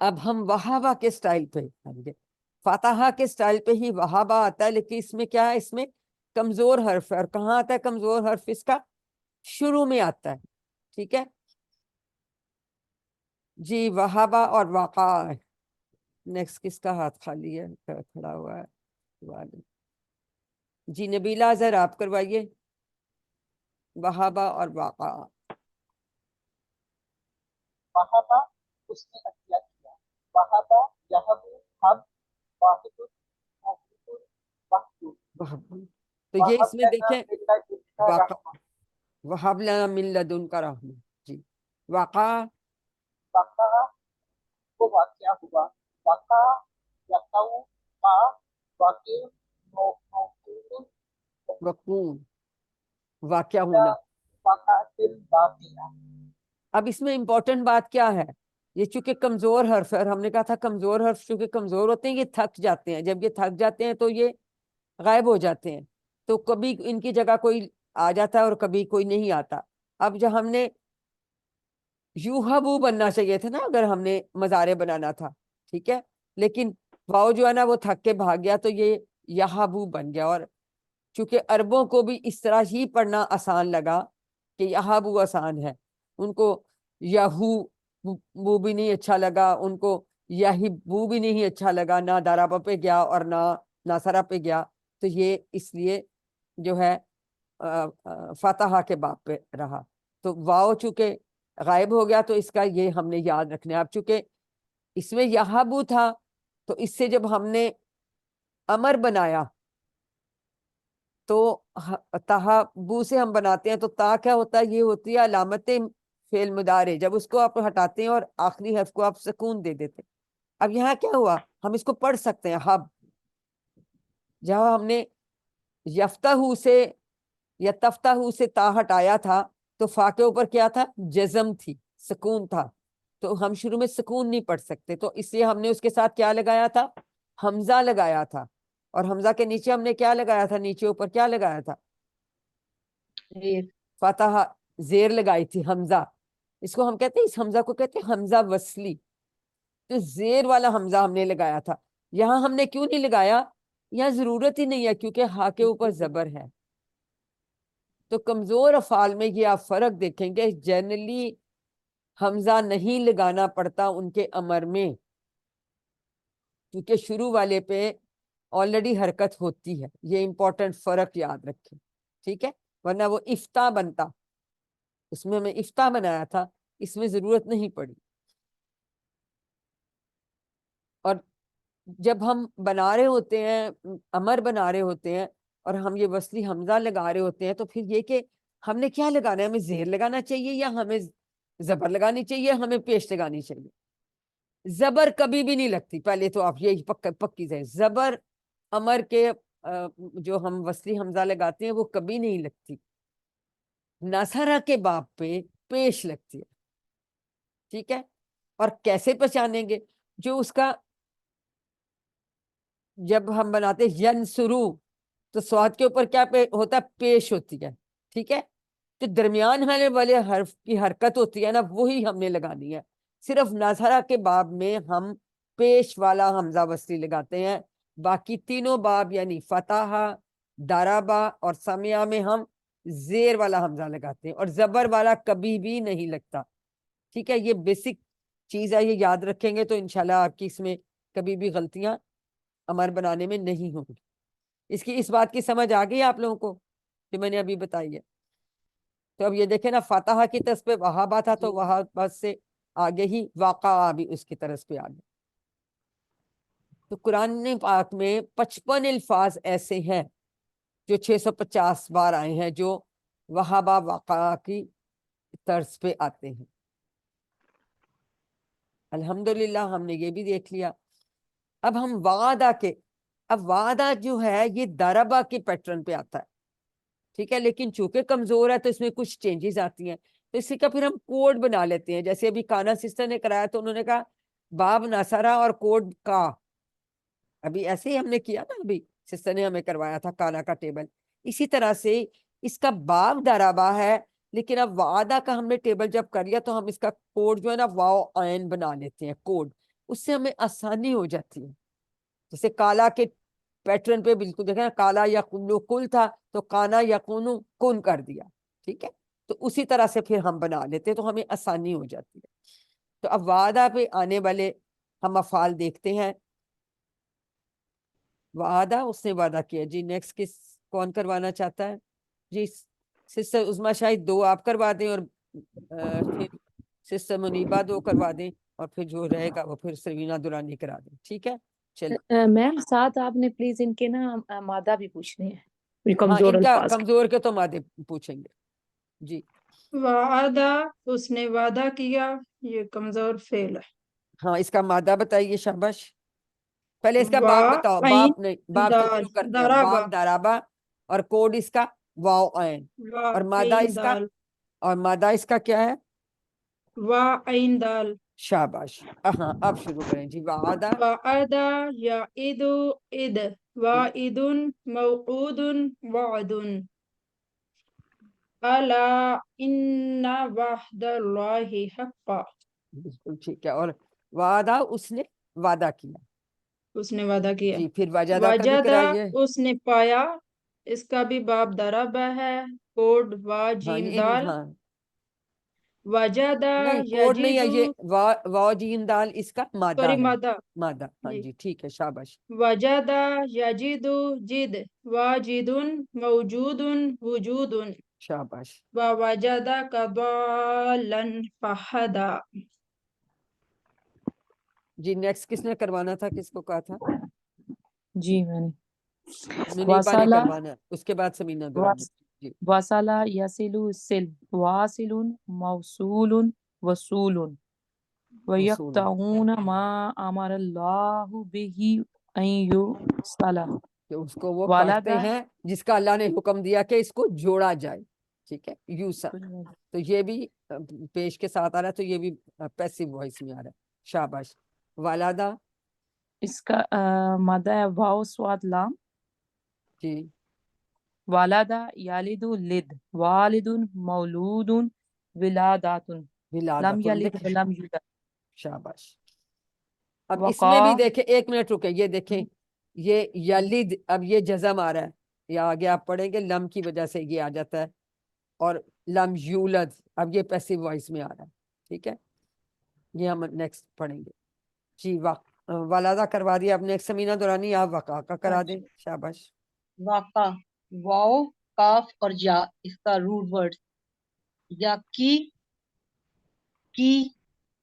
اب ہم وہابا کے سٹائل پہ آئیں گے. فاتحہ کے سٹائل پہ ہی وہابا آتا ہے، لیکن اس میں کیا ہے، اس میں کمزور حرف ہے. اور کہاں آتا ہے کمزور حرف؟ اس کا شروع میں آتا ہے. ٹھیک ہے جی. وہابا اور واقع. نیکسٹ کس کا ہاتھ خالی ہے کھڑا ہوا ہے؟ جی نبیلہ ذرا آپ کروائیے وہابا اور واقع. وہابا اس نے عطیہ کیا، وہابا یہب ہب واحد وحد وہب. تو یہ اس میں دیکھیں واقع وہب لنا من لدنک رحمہ. جی واقع وقع وہ واقعہ ہوا، وقع یقع ما واقع موقوع وقوع واقع ہونا. وقعت الواقعہ. اب اس میں امپورٹنٹ بات کیا ہے، یہ چونکہ کمزور حرف ہے، اور ہم نے کہا تھا کمزور حرف چونکہ کمزور ہوتے ہیں یہ تھک جاتے ہیں. جب یہ تھک جاتے ہیں تو یہ غائب ہو جاتے ہیں. تو کبھی ان کی جگہ کوئی آ جاتا ہے اور کبھی کوئی نہیں آتا. اب جو ہم نے یوہبو بننا چاہیے تھا نا اگر ہم نے مضارع بنانا تھا، ٹھیک ہے، لیکن واؤ جو ہے نا وہ تھک کے بھاگ گیا تو یہ یہابو بن گیا. اور چونکہ عربوں کو بھی اس طرح ہی پڑھنا آسان لگا کہ یہابو آسان ہے، ان کو یہو وہ بھی نہیں اچھا لگا، ان کو یہبو بھی نہیں اچھا لگا، نہ دارابا پہ گیا اور نہ ناصرہ پہ گیا. تو یہ اس لیے جو ہے فاتحہ کے باب پہ رہا. تو واؤ چونکہ غائب ہو گیا تو اس کا یہ ہم نے یاد رکھنا ہے. اب چونکہ اس میں یہابو تھا تو اس سے جب ہم نے امر بنایا تو تہابو سے ہم بناتے ہیں تو تا کیا ہوتا ہے، یہ ہوتی ہے علامت فعل مضارع. جب اس کو آپ ہٹاتے ہیں اور آخری حرف کو آپ سکون دے دیتے. اب یہاں کیا ہوا، ہم اس کو پڑھ سکتے ہیں ہب. جہاں ہم نے یفتح سے یا تفتح سے تا ہٹایا تھا تو فا کے اوپر کیا تھا، جزم تھی، سکون تھا. تو ہم شروع میں سکون نہیں پڑھ سکتے، تو اس لیے ہم نے اس کے ساتھ کیا لگایا تھا، حمزہ لگایا تھا. اور حمزہ کے نیچے ہم نے کیا لگایا تھا، نیچے اوپر کیا لگایا تھا، فتح زیر لگائی تھی حمزہ. اس کو ہم کہتے ہیں، اس حمزہ کو کہتے ہیں حمزہ وصلی. تو زیر والا حمزہ ہم نے لگایا تھا. یہاں ہم نے کیوں نہیں لگایا، یہاں ضرورت ہی نہیں ہے کیونکہ ہا کے اوپر زبر ہے. تو کمزور افعال میں یہ آپ فرق دیکھیں گے، جنرلی حمزہ نہیں لگانا پڑتا ان کے امر میں کیونکہ شروع والے پہ آلریڈی حرکت ہوتی ہے. یہ امپورٹنٹ فرق یاد رکھیں، ٹھیک ہے، ورنہ وہ افتاء بنتا. اس میں ہمیں افتاء بنایا تھا، اس میں ضرورت نہیں پڑی. اور جب ہم بنا رہے ہوتے ہیں، امر بنا رہے ہوتے ہیں اور ہم یہ وصلی حمزہ لگا رہے ہوتے ہیں تو پھر یہ کہ ہم نے کیا لگانا ہے، ہمیں زیر لگانا چاہیے یا ہمیں زبر لگانی چاہیے، ہمیں پیش لگانی چاہیے. زبر کبھی بھی نہیں لگتی. پہلے تو آپ یہی پکی جائے، زبر امر کے جو ہم وصلی حمزہ لگاتے ہیں وہ کبھی نہیں لگتی. ناصرہ کے باب پہ پیش لگتی ہے، ٹھیک ہے. اور کیسے پہچانیں گے، جو اس کا جب ہم بناتے ینسرو تو سواد کے اوپر کیا ہوتا ہے، پیش ہوتی ہے، ٹھیک ہے. تو درمیان والے حرف کی حرکت ہوتی ہے نا، وہی ہم نے لگانی ہے. صرف ناصرہ کے باب میں ہم پیش والا حمزہ وصلی لگاتے ہیں، باقی تینوں باب یعنی فتحہ، دارابا اور سمیہ میں ہم زیر والا حمزہ لگاتے ہیں اور زبر والا کبھی بھی نہیں لگتا. ٹھیک ہے، یہ بیسک چیز ہے، یہ یاد رکھیں گے تو انشاءاللہ آپ کی اس میں کبھی بھی غلطیاں امر بنانے میں نہیں ہوں گی. اس بات کی سمجھ آ گئی آپ لوگوں کو جو میں نے ابھی بتائی ہے. تو اب یہ دیکھیں نا، فاتحہ کی طرف پہ وہابا تھا تو وہاں سے آگے ہی واقعہ بھی اس کی طرف پہ آگے. تو قرآن پاک میں 55 الفاظ ایسے ہیں جو 650 بار آئے ہیں جو وہابا واقعہ کی طرز پہ آتے ہیں. الحمدللہ ہم نے یہ بھی دیکھ لیا. اب ہم وعدہ کے، اب وعدہ جو ہے یہ داربا کے پیٹرن پہ آتا ہے، ٹھیک ہے، لیکن چونکہ کمزور ہے تو اس میں کچھ چینجز آتی ہیں. تو اسی کا پھر ہم کوڈ بنا لیتے ہیں. جیسے ابھی کانا سسٹر نے کرایا تو انہوں نے کہا باب ناصرہ اور کوڈ کا، ابھی ایسے ہی ہم نے کیا نا، ابھی سسٹر نے ہمیں کروایا تھا کانا کا ٹیبل. اسی طرح سے اس کا باب دارابا ہے، لیکن اب وعدہ کا ہم نے ٹیبل جب کر لیا تو ہم اس کا کوڈ جو ہے نا واو آئین بنا لیتے ہیں کوڈ. اس سے ہمیں آسانی ہو جاتی ہے. جیسے کالا کے پیٹرن پہ بالکل دیکھیں نا, کالا یقولو کل تھا تو کانا یقونو کن کر دیا, ٹھیک ہے, تو اسی طرح سے پھر ہم بنا لیتے تو ہمیں آسانی ہو جاتی ہے. تو اب وعدہ پہ آنے والے ہم افعال دیکھتے ہیں. وعدہ, اس نے وعدہ کیا. جی نیکسٹ کون کروانا چاہتا ہے؟ جی سسٹر عظمیٰ شاہد 2 آپ کروا دیں, اور پھر سسٹر منیبہ 2 کروا دیں, اور پھر جو رہے گا وہ پھر سروینہ دورانی کرا دیں. ٹھیک ہے, چلیں. میم ساتھ آپ نے پلیز ان کے نا مادہ بھی پوچھنے ہیں, یہ ہاں, کمزور ان کا الفاظ کے. کمزور کے تو مادے پوچھیں گے. جی وعدہ, اس نے وعدہ کیا, یہ کمزور فعل ہے. ہاں, اس کا مادہ بتائیے. شاباش. پہلے اس کا وا باپ بتاؤ. باپ نہیں, باپ سے دال شروع کرتے ہیں. ضربہ, باپ دارابا, اور کوڈ اس کا واو عین, وا اور مادہ عین اس کا, دال, اور مادہ اس کا کیا ہے؟ وا عین دال. شاباش. ہاں, اب شروع کریں جی. وعدہ, وعدہ یعد عد, واعد موعود وعد. الا ان وعد اللہ حق, بالکل ٹھیک ہے. اور وعدہ, اس نے وعدہ کیا. اس نے وعدہ کیا. جی پھر وجدہ کا بھی وجدہ, کرائیے. اس نے پایا, اس کا بھی باب ضربہ ہے. کوڈ وا ہاں, جیم یہ دال. ہاں وجدہ نہیں, کوڈ نہیں ہے یجد, یہ. واو جیم دال اس کا مادہ سوری ہے. مادہ. مادہ, ہاں جی. جی ٹھیک ہے. شاباش. وجدہ یجد جد, واجد موجود وجود. شاباش. ووجدک ضالا فہدی. جی نیکسٹ کس نے کروانا تھا, کس کو کہا تھا؟ جی میں نے. منیبہ نے وصلہ, کروانا ہے, اس کے بعد سمینہ دورانی. جی وصلہ یصل سل, واصل موصول وصول, وصول. ویقطعون ما امر اللہ بہ ان یوصل. کہ اس کو وہ کاٹتے والدہ, ہیں جس کا اللہ نے حکم دیا کہ اس کو جوڑا جائے. ٹھیک ہے, یوسا, تو یہ بھی پیش کے ساتھ آ رہا ہے, تو یہ بھی پیسیو وائس میں آ رہا ہے. شاباش. والدہ, اس کا مادہ ہے واو سواد لام. جی والدہ یالد لد, والد مولود ولادات, لم ولادت. یلد دیکھیں, ولم یولد. شاباش. اب اس میں بھی وقا, دیکھیں, 1 منٹ رکے, یہ دیکھیں, یہ یلد, اب یہ جزم آ رہا ہے, یا آگے آپ پڑھیں گے لم کی وجہ سے یہ آ جاتا ہے, اور لم یولد, اب یہ پیسیو وائس میں آ رہا ہے. ٹھیک ہے, یہ ہم نیکسٹ پڑھیں گے. جی والدہ کروا دیا آپ نے. سمینہ دورانی آپ وقا کا کرا دیں. شاباش. واقع, واو کاف اور یا, اس کا روٹ ورڈ. یا کی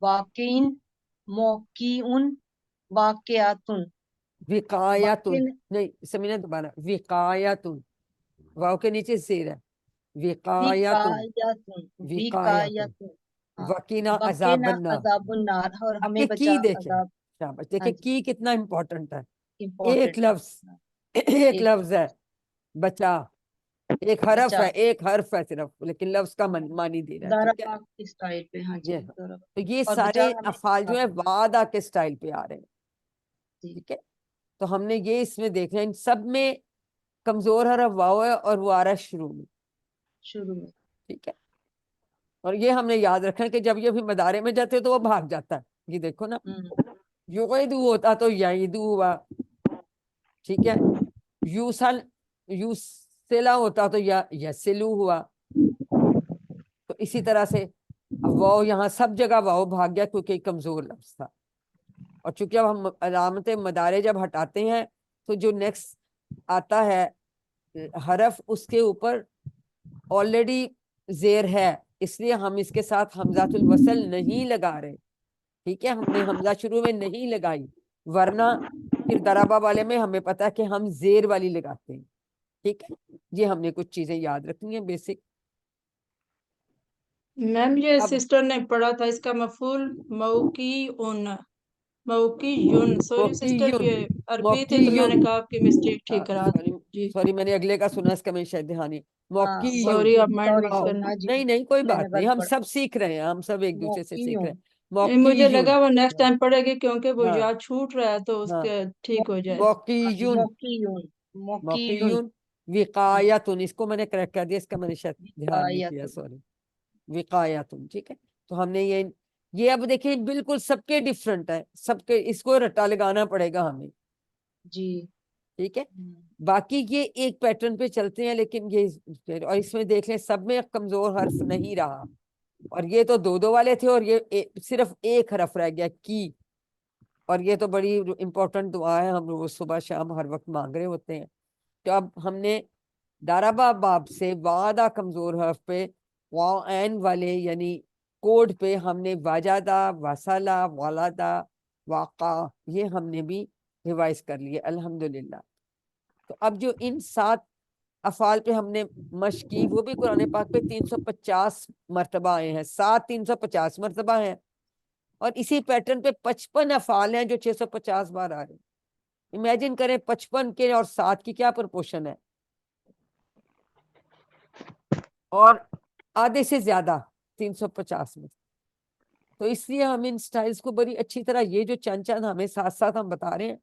واقعین, موقعون واقعاتن. وقایتن, واقعین, نہیں سمینہ دوبارہ, وقایتن, واو کے نیچے زیر ہے. وقایتن, وقایاتن, وقایتن. وقایاتن. ہاں. وقینا عذاب وقینا النار. عذاب النار, اور اب ہمیں یہ بچا کی دیکھیں. عذاب. شاباش. ہاں دیکھیں جی, کی کتنا امپورٹنٹ ہے. ایک امپورٹنٹ. لفظ, ایک لفظ ہے بچا, ایک حرف بچا. ہے, ایک حرف ہے صرف, لیکن لفظ کا معنی دے رہا ہے. ٹھیک ہے, ضربہ کے اسٹائل پہ. ہاں جی, یہ ضربہ. تو یہ اور بچا سارے ہمیں افعال جو عذاب. ہے وعدہ کے سٹائل پہ آ رہے ہیں. جی. ٹھیک ہے, تو ہم نے یہ اس میں دیکھنا ہے, ان سب میں کمزور حرف واو ہے, اور وہ آ رہا ہے شروع میں. شروع میں. ٹھیک ہے, اور یہ ہم نے یاد رکھنا ہے کہ جب یہ بھی مدارے میں جاتے تو وہ بھاگ جاتا ہے. یہ دیکھو نا, یعیدو ہوتا تو یعیدو ہوا. ٹھیک ہے, یوسلا ہوتا تو یسلو ہوا. تو اسی طرح سے اب واو یہاں سب جگہ واو بھاگ گیا کیونکہ ایک کمزور لفظ تھا. اور چونکہ اب ہم علامت مدارے جب ہٹاتے ہیں تو جو نیکسٹ آتا ہے حرف, اس کے اوپر آلریڈی زیر ہے, اس لیے ہم اس کے ساتھ حمزۃ الوصل نہیں لگا رہے. ٹھیک ہے, ہم نے حمزہ شروع میں نہیں لگائی, ورنہ پھر درابہ والے میں ہمیں پتا ہے کہ ہم زیر والی لگاتے ہیں. ٹھیک ہے, یہ ہم نے کچھ چیزیں یاد رکھنی ہیں بیسک. میم یہ اب سسٹر نے پڑھا تھا اس کا مفعول موقعون, موقعون. سوری سسٹر, موقعیون, یہ عربی تھے تو میں نے موقعیون, کہا آپ کی مسٹیک ٹھیک کرا دی. جی سوری میں نے اگلے کا سنا, اس کا میں شاید دھیان نہیں. ہاں, موقعیون, سوری, آپ مائنڈ سوری مت سوری. کرنا. ہاں جی, نہیں نہیں کوئی میں نے بات نہیں, غلط ہم پڑھا. سب سیکھ رہے ہیں, ہم سب ایک دوسرے سے سیکھ رہے موقعون. ہیں. مجھے موقعیون, لگا وہ نیکسٹ ٹائم پڑھے گی کیونکہ وہ ہاں یاد چھوٹ رہا ہے تو اس ہاں, کے ٹھیک ہو جائے. موقعیون, موقعون, موقعون. موقعیون. وقایتن, اس کو میں نے کریکٹ کر دیا, اس کا میں نے شاید دھیان نہیں کیا, وقایتن. سوری. وقایتن. ٹھیک ہے, تو ہم نے یہ اب دیکھیں بالکل سب کے ڈفرنٹ ہے، سب کے، اس کو رٹا لگانا پڑے گا ہمیں، جی ٹھیک ہے. باقی یہ ایک پیٹرن پہ چلتے ہیں، لیکن یہ اور اس میں دیکھ لیں سب میں کمزور حرف نہیں رہا، اور یہ تو دو والے تھے، اور یہ صرف ایک حرف رہ گیا کی. اور یہ تو بڑی امپورٹنٹ دعا ہے، ہم روز صبح شام ہر وقت مانگ رہے ہوتے ہیں. تو اب ہم نے داربا باب سے وعدہ کمزور حرف پہ واو عین والے یعنی کوڈ پہ ہم نے واجدہ، وصلہ، ولدہ، واقع، یہ ہم نے بھی ریوائز کر لیے الحمدللہ. تو اب جو ان 7 افعال پہ ہم نے مشق کی، وہ بھی قرآن پاک پہ 350 مرتبہ آئے ہیں، 7 350 مرتبہ ہیں، اور اسی پیٹرن پہ 55 افعال ہیں جو 650 بار آ رہے ہیں. امیجن کریں 55 کے اور 7 کی کیا پرپورشن ہے، اور آدھے سے زیادہ 350 میں. تو اس لیے ہم ان سٹائلز کو بڑی اچھی طرح، یہ جو چند ہمیں ساتھ ساتھ ہم بتا رہے ہیں،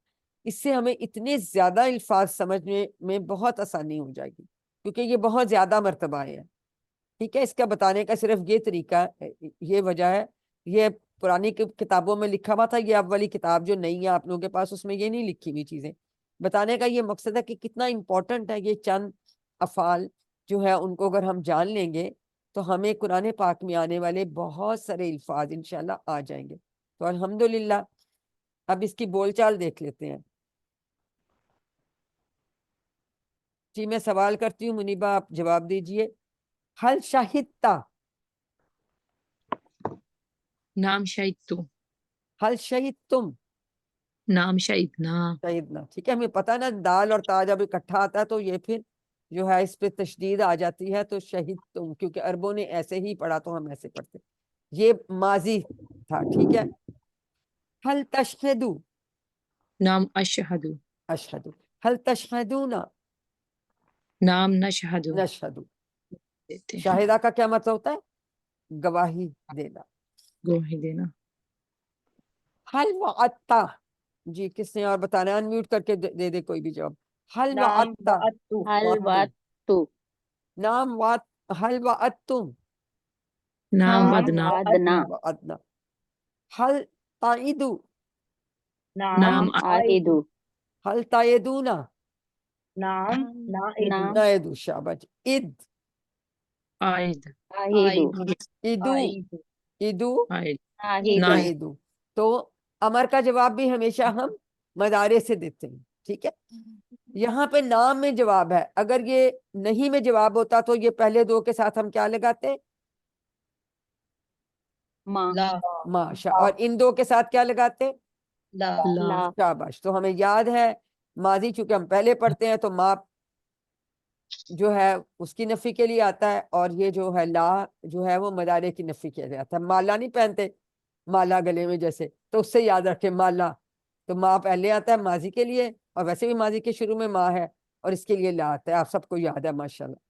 اس سے ہمیں اتنے زیادہ الفاظ سمجھنے میں بہت آسانی ہو جائے گی، کیونکہ یہ بہت زیادہ مرتبہ آئے ہیں. ٹھیک ہے، اس کا بتانے کا صرف یہ طریقہ ہے، یہ وجہ ہے. یہ پرانی کتابوں میں لکھا ہوا تھا، یہ اب والی کتاب جو نہیں ہے آپ لوگوں کے پاس، اس میں یہ نہیں لکھی ہوئی چیزیں. بتانے کا یہ مقصد ہے کہ کتنا امپورٹنٹ ہے یہ چند افعال جو ہے، ان کو اگر ہم جان لیں گے تو ہمیں قرآن پاک میں آنے والے بہت سارے الفاظ انشاءاللہ آ جائیں گے. تو الحمدللہ اب اس کی بول چال دیکھ لیتے ہیں. جی میں سوال کرتی ہوں، منیبہ آپ جواب دیجئے. حل شاہدتا، نام شہیدتو، حل شہید تم، نام شہیدنا، شہیدنا. ٹھیک ہے، ہمیں پتہ نا دال اور تا جب اکٹھا آتا ہے تو یہ پھر جو ہے اس پہ تشدید آ جاتی ہے، تو شہید تم، کیونکہ عربوں نے ایسے ہی پڑھا تو ہم ایسے پڑھتے. یہ ماضی تھا. ٹھیک ہے. حل تشہدو، نام اشہدو، اشہدو. حل تشہدون، نام نشہدو، نشہدو. دیتے ہیں، شاہدہ کا کیا مطلب ہوتا ہے؟ گواہی دینا. گواہی دینا. حل وعدتا، جی کس نے اور بتانا ہے؟ انمیوٹ کر کے دے دے کوئی بھی جواب. حل نام وعدتا، وعدتو، حل وعدتو، نام وعد، حل وعدتم، نام نام ودنا، وعدنا، وعدنا. حل تعیدو، نام عائدو، حل تعیدون، نام نائدو، نام نائدو. شاباش. اد، عائد، عائدو، ادو، عائدو، ادو، عائد، ناہیدو، نائد، نائدو. تو امر کا جواب بھی ہمیشہ ہم مدارے سے دیتے ہیں. ٹھیک ہے. یہاں پہ نام میں جواب ہے، اگر یہ نہیں میں جواب ہوتا تو یہ پہلے 2 کے ساتھ ہم کیا لگاتے؟ ماں، لا، ماشا. اور ان 2 کے ساتھ کیا لگاتے؟ لا، لا، لا، شاباش. تو ہمیں یاد ہے ماضی چونکہ ہم پہلے پڑھتے ہیں تو ماں جو ہے اس کی نفی کے لیے آتا ہے، اور یہ جو ہے لا جو ہے وہ مدارے کی نفی کے لیے آتا ہے. مالا نہیں پہنتے، مالا گلے میں جیسے، تو اس سے یاد رکھے مالا. تو ماں پہلے آتا ہے ماضی کے لیے، اور ویسے بھی ماضی کے شروع میں ماں ہے، اور اس کے لیے لا آتا ہے. آپ سب کو یاد ہے ماشاءاللہ.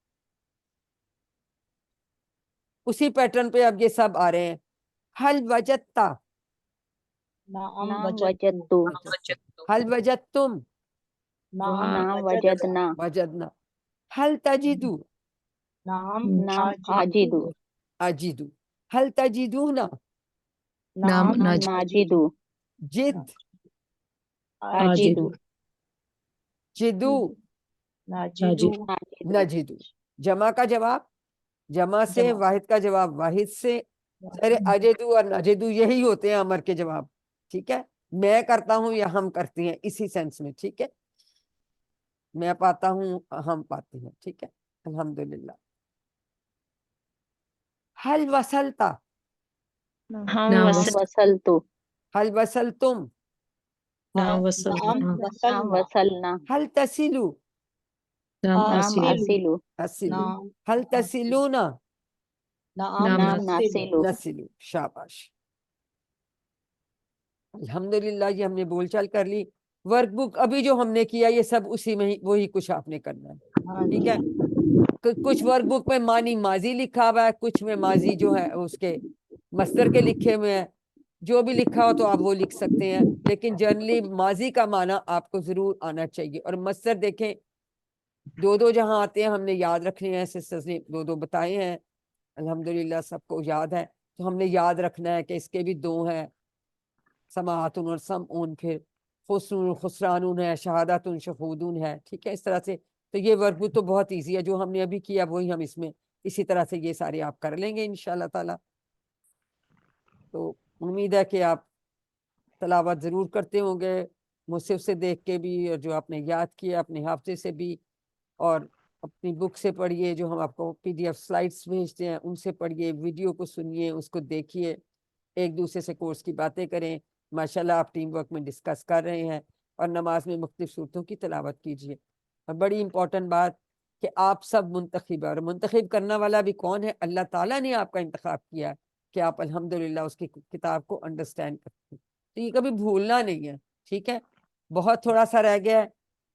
اسی پیٹرن پہ اب یہ سب آ رہے ہیں. حل وجدتا، نام نام وجدتو، وجدتو، حل وجدتم، نام نام وجدنا، وجدنا، وجدنا. حل تجدو، نام نام عاجدو، عاجدو، اجدو. حل تجدون، نام نام نام ناجد، ناجدو، جد، عاجدو، جدو، ناجدو، ناجدو، نجدو. جمع کا جواب جمع سے، جمع، واحد کا جواب واحد سے. ارے اجدو اور نجدو یہی ہوتے ہیں امر کے جواب. ٹھیک ہے، میں کرتا ہوں یا ہم کرتے ہیں، اسی سینس میں. ٹھیک ہے، میں پاتا ہوں، ہم پاتے ہیں. ٹھیک ہے، الحمدللہ. حل وصلتا، نام نام وصل، وصلتو، حل وصلتم، نام نام وصل، نام وصلنا، وصلنا، حل تصلو، نام نام آسیل، آسلو، تصلو. نام حل تصلون، نام نام نام ناصلو، ناسلو، نسلو. شاباش. الحمدللہ یہ ہم نے بول چال کر لی. ورک بک ابھی جو ہم نے کیا یہ سب اسی میں ہی، وہی کچھ آپ نے کرنا ہے. ہاں ٹھیک جی، ہے. کچھ ورک بک میں معنی ماضی لکھا ہوا ہے، کچھ میں ماضی جو ہے اس کے مصدر کے لکھے ہوئے ہیں. جو بھی لکھا ہو تو آپ وہ لکھ سکتے ہیں، لیکن جنرلی ماضی کا معنی آپ کو ضرور آنا چاہیے. اور مصدر دیکھیں 2 جہاں آتے ہیں ہم نے یاد رکھنے ہیں، سسٹرز نے 2 بتائے ہیں. الحمدللہ سب کو یاد ہے. تو ہم نے یاد رکھنا ہے کہ اس کے بھی 2 ہیں، سماعتن اور سمعون، پھر خسرون خسرانون ہے، شہادتن شہودون ہے، ٹھیک ہے، اس طرح سے۔ تو یہ ورک بک تو بہت ایزی ہے، جو ہم نے ابھی کیا وہی ہم اس میں اسی طرح سے یہ سارے آپ کر لیں گے انشاءاللہ تعالی۔ تو امید ہے کہ آپ تلاوت ضرور کرتے ہوں گے، مصحف سے دیکھ کے بھی، اور جو آپ نے یاد کیا اپنے حافظے سے بھی، اور اپنی بک سے پڑھیے، جو ہم آپ کو PDF سلائڈس بھیجتے ہیں ان سے پڑھیے، ویڈیو کو سنیے، اس کو دیکھیے، ایک دوسرے سے کورس کی باتیں کریں۔ ماشاءاللہ آپ ٹیم ورک میں ڈسکس کر رہے ہیں، اور نماز میں مختلف صورتوں کی تلاوت کیجیے۔ اور بڑی امپورٹنٹ بات کہ آپ سب منتخب ہیں، اور منتخب کرنے والا بھی کون ہے؟ اللہ تعالیٰ نے آپ کا انتخاب کیا ہے کہ آپ الحمدللہ اس کی کتاب کو انڈرسٹینڈ کرتے ہیں۔ تو یہ کبھی بھولنا نہیں ہے، ٹھیک ہے؟ بہت تھوڑا سا رہ گیا ہے،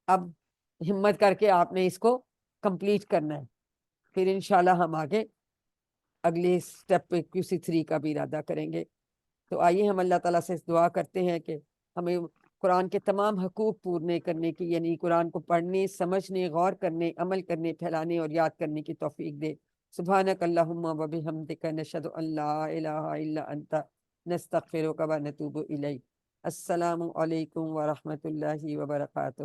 اب ہمت کر کے آپ نے اس کو کمپلیٹ کرنا ہے، پھر انشاءاللہ ہم آگے اگلے سٹیپ پہ QC3 کا بھی ارادہ کریں گے۔ تو آئیے ہم اللہ تعالیٰ سے دعا کرتے ہیں کہ ہمیں قرآن کے تمام حقوق پورنے کرنے کی، یعنی قرآن کو پڑھنے، سمجھنے، غور کرنے، عمل کرنے، پھیلانے اور یاد کرنے کی توفیق دے۔ سبحانک اللہم و بحمدک، نشہد ان لا الہ الا انت، نستغفرک و نتوب الیک۔ السلام علیکم ورحمۃ اللہ وبرکاتہ۔